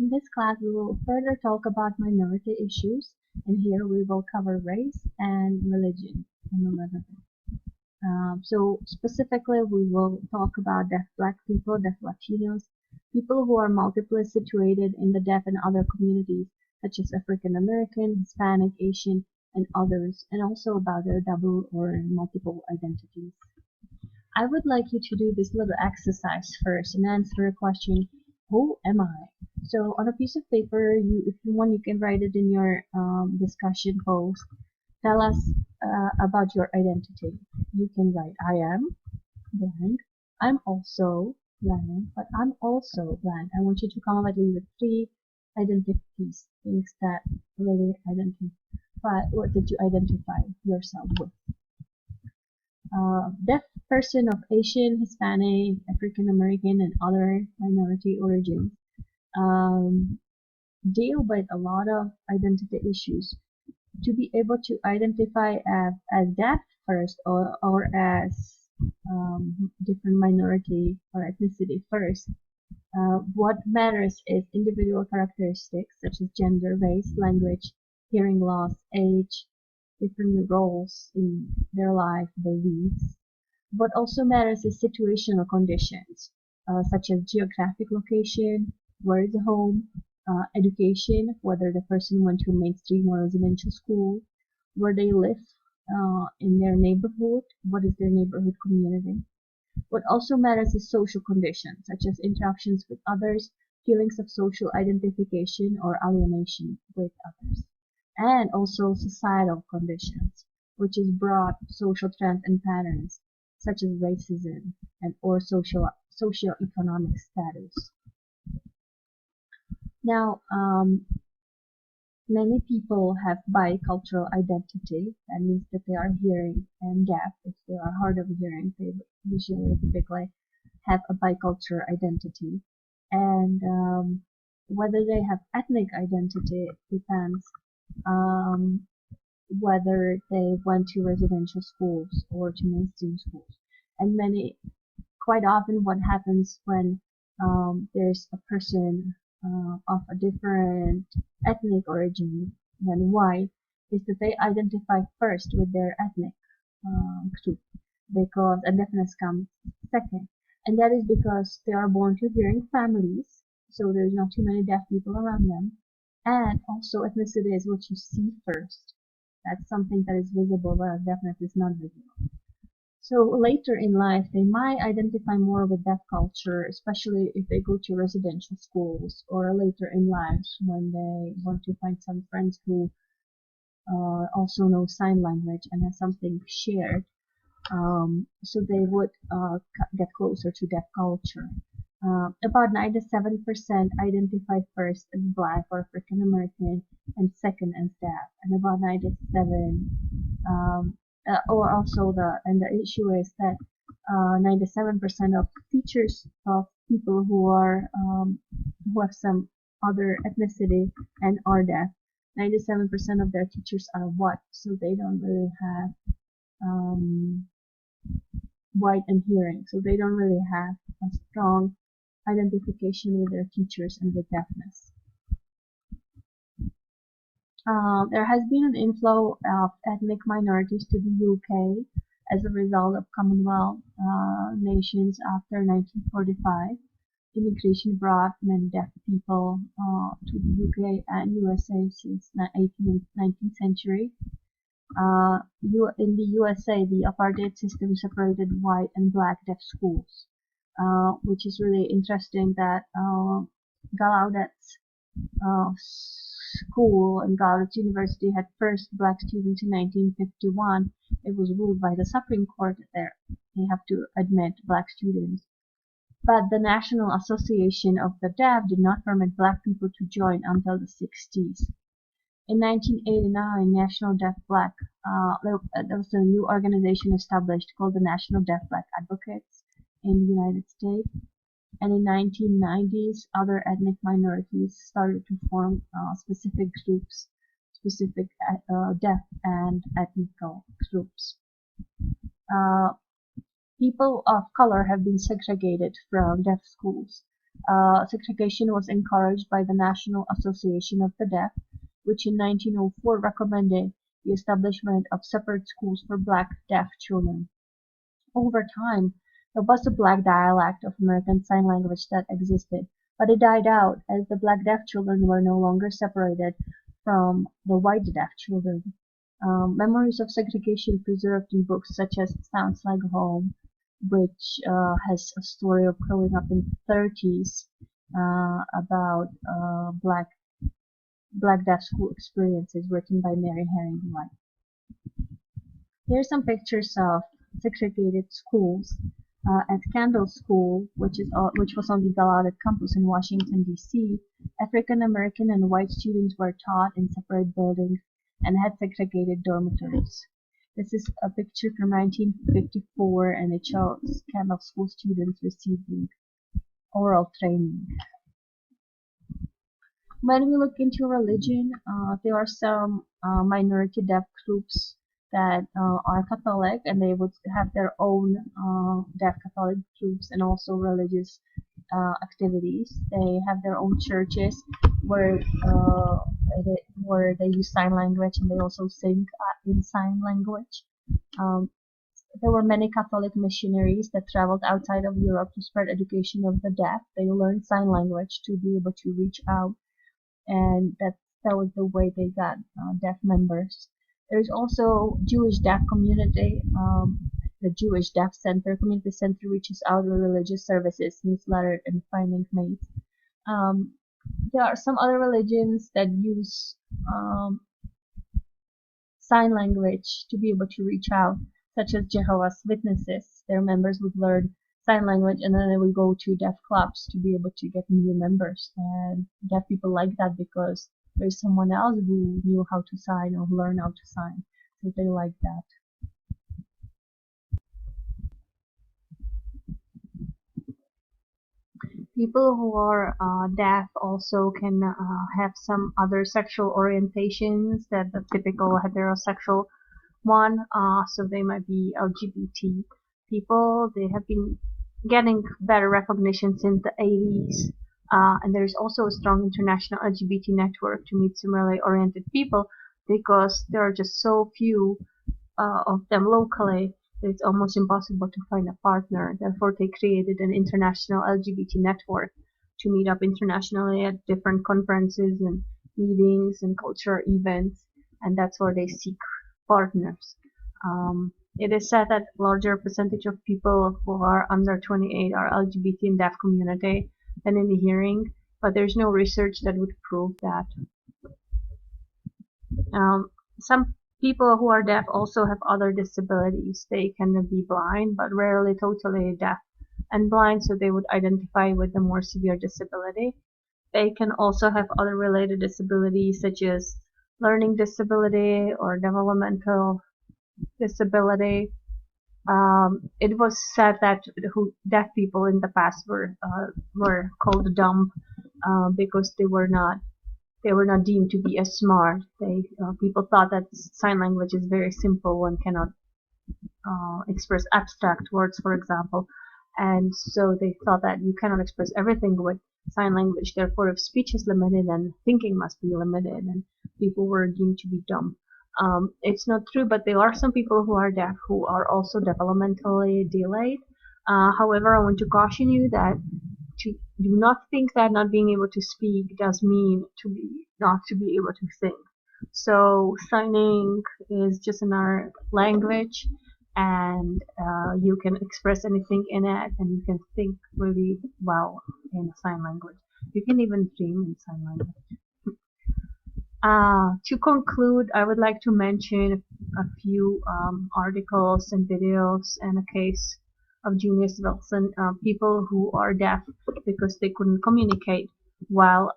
In this class, we will further talk about minority issues, and here we will cover race and religion in a little bit. So specifically, we will talk about deaf Black people, deaf Latinos, people who are multiply situated in the deaf and other communities, such as African American, Hispanic, Asian, and others, and also about their double or multiple identities. I would like you to do this little exercise first and answer a question, who am I? So on a piece of paper, if you want, you can write it in your discussion post. Tell us about your identity. You can write, I am blank, I'm also blank, but I'm also blank. I want you to come up at least with 3 identities, things that really identify, what did you identify yourself with? Deaf person of Asian, Hispanic, African American, and other minority origins deal with a lot of identity issues. To be able to identify as deaf first or as different minority or ethnicity first, what matters is individual characteristics such as gender, race, language, hearing loss, age, different roles in their life, beliefs. What also matters is situational conditions, such as geographic location, where is the home, education, whether the person went to a mainstream or residential school, where they live in their neighborhood, what is their neighborhood community. What also matters is social conditions, such as interactions with others, feelings of social identification or alienation with others, and also societal conditions, which is broad social trends and patterns, such as racism and or socio-economic status. Now, many people have bicultural identity. That means that they are hearing and deaf. If they are hard of hearing, they usually typically have a bicultural identity. And whether they have ethnic identity depends whether they went to residential schools or to mainstream schools. And quite often what happens when there's a person of a different ethnic origin than white is that they identify first with their ethnic group, because a deafness comes second. And that is because they are born to hearing families, so there's not too many deaf people around them. And also ethnicity is what you see first. That's something that is visible, whereas deafness is not visible. So later in life, they might identify more with deaf culture, especially if they go to residential schools, or later in life when they want to find some friends who also know sign language and have something shared. So they would get closer to deaf culture. About 97% identify first as Black or African American and second as deaf, and about 97 or also the issue is that 97% of teachers of people who have some other ethnicity and are deaf, 97% of their teachers are white, so they don't really have white and hearing, so they don't really have a strong identification with their teachers and with deafness. There has been an inflow of ethnic minorities to the UK as a result of Commonwealth nations after 1945. Immigration brought many deaf people to the UK and USA since the 18th and 19th century. In the USA, the apartheid system separated white and black deaf schools, which is really interesting that Gallaudet's school and Gallaudet University had first black students in 1951. It was ruled by the Supreme Court that they have to admit black students. But the National Association of the Deaf did not permit black people to join until the 60s. In 1989, National Deaf Black, there was a new organization established called the National Deaf Black Advocates in the United States. And in 1990s, other ethnic minorities started to form specific groups, specific deaf and ethnical groups. People of color have been segregated from deaf schools. Segregation was encouraged by the National Association of the Deaf, which in 1904 recommended the establishment of separate schools for black deaf children. Over time, there was a black dialect of American Sign Language that existed, but it died out as the black deaf children were no longer separated from the white deaf children. Memories of segregation preserved in books such as Sounds Like Home, which has a story of growing up in the 30s about black deaf school experiences written by Mary Herring White. Here are some pictures of segregated schools. At Kendall School, which was on the Gallaudet campus in Washington, D.C., African American and white students were taught in separate buildings and had segregated dormitories. This is a picture from 1954, and it shows Kendall School students receiving oral training. When we look into religion, there are some minority deaf groups that are Catholic, and they would have their own deaf Catholic groups and also religious activities. They have their own churches where they use sign language, and they also sing in sign language. There were many Catholic missionaries that traveled outside of Europe to spread education of the deaf. They learned sign language to be able to reach out, and that was the way they got deaf members. There's also Jewish deaf community. The Jewish Deaf Center Community Center reaches out with religious services, newsletter, and finding mates. There are some other religions that use sign language to be able to reach out, such as Jehovah's Witnesses. Their members would learn sign language, and then they would go to deaf clubs to be able to get new members. And deaf people like that because there's someone else who knew how to sign or learn how to sign, so they like that. People who are deaf also can have some other sexual orientations that the typical heterosexual one. So they might be LGBT people. They have been getting better recognition since the 80s. And there's also a strong international LGBT network to meet similarly oriented people because there are just so few of them locally. It's almost impossible to find a partner. Therefore, they created an international LGBT network to meet up internationally at different conferences and meetings and cultural events, and that's where they seek partners. It is said that larger percentage of people who are under 28 are LGBT in deaf community than in the hearing, but there's no research that would prove that. Some people who are deaf also have other disabilities. They can be blind, but rarely totally deaf and blind, so they would identify with the more severe disability. They can also have other related disabilities such as learning disability or developmental disability. It was said that deaf people in the past were called dumb because they were not deemed to be as smart. People thought that sign language is very simple and cannot express abstract words, for example, and so they thought that you cannot express everything with sign language. Therefore, if speech is limited, then thinking must be limited, and people were deemed to be dumb. It's not true, but there are some people who are deaf who are also developmentally delayed. However, I want to caution you that do not think that not being able to speak does mean not to be able to think. So signing is just another language, and you can express anything in it, and you can think really well in sign language. You can even dream in sign language. To conclude, I would like to mention a few articles and videos and a case of Junius Wilson, people who are deaf because they couldn't communicate well,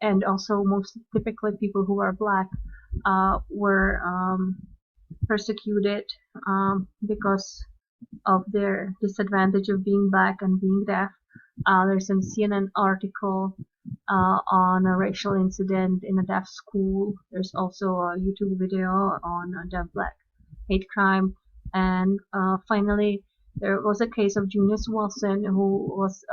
and also most typically people who are black were persecuted because of their disadvantage of being black and being deaf. There's a CNN article on a racial incident in a deaf school. There's also a YouTube video on a deaf-black hate crime. And finally, there was a case of Junius Wilson, who was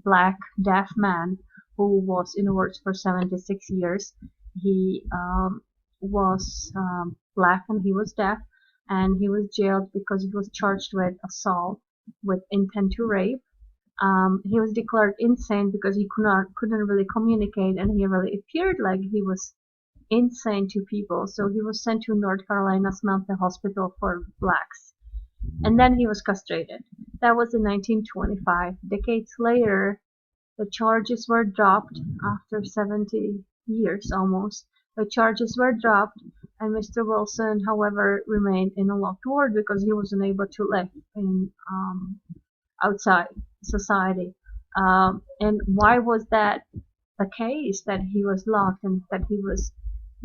black deaf man who was in the works for 76 years. He was black and he was deaf, and he was jailed because he was charged with assault with intent to rape. He was declared insane because he couldn't really communicate, and he really appeared like he was insane to people. So he was sent to North Carolina's mental hospital for blacks, and then he was castrated. That was in 1925. Decades later, the charges were dropped after 70 years almost. The charges were dropped, and Mr. Wilson, however, remained in a locked ward because he wasn't able to live in outside society. And why was that the case, that he was locked and that he was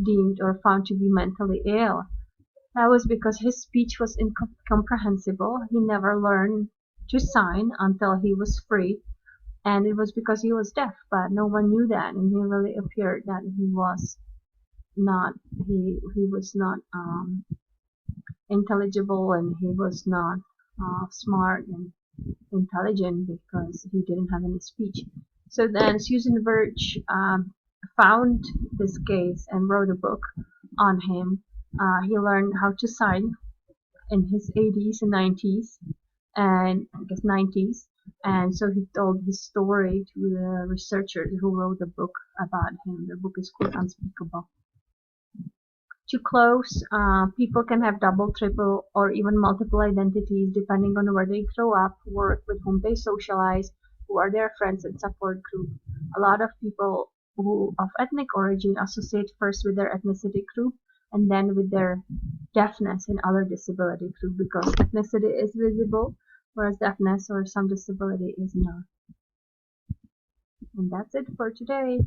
deemed or found to be mentally ill? That was because his speech was incomprehensible. He never learned to sign until he was free, and it was because he was deaf, but no one knew that, and he really appeared that he was not he was not intelligible, and he was not smart and intelligent because he didn't have any speech. So then Susan Birch found this case and wrote a book on him. He learned how to sign in his 80s and 90s, and I guess 90s. And so he told his story to the researchers who wrote the book about him. The book is called Unspeakable. To close, people can have double, triple, or even multiple identities depending on where they grow up, work, with whom they socialize, who are their friends and support group. A lot of people who of ethnic origin associate first with their ethnicity group and then with their deafness and other disability group, because ethnicity is visible, whereas deafness or some disability is not. And that's it for today.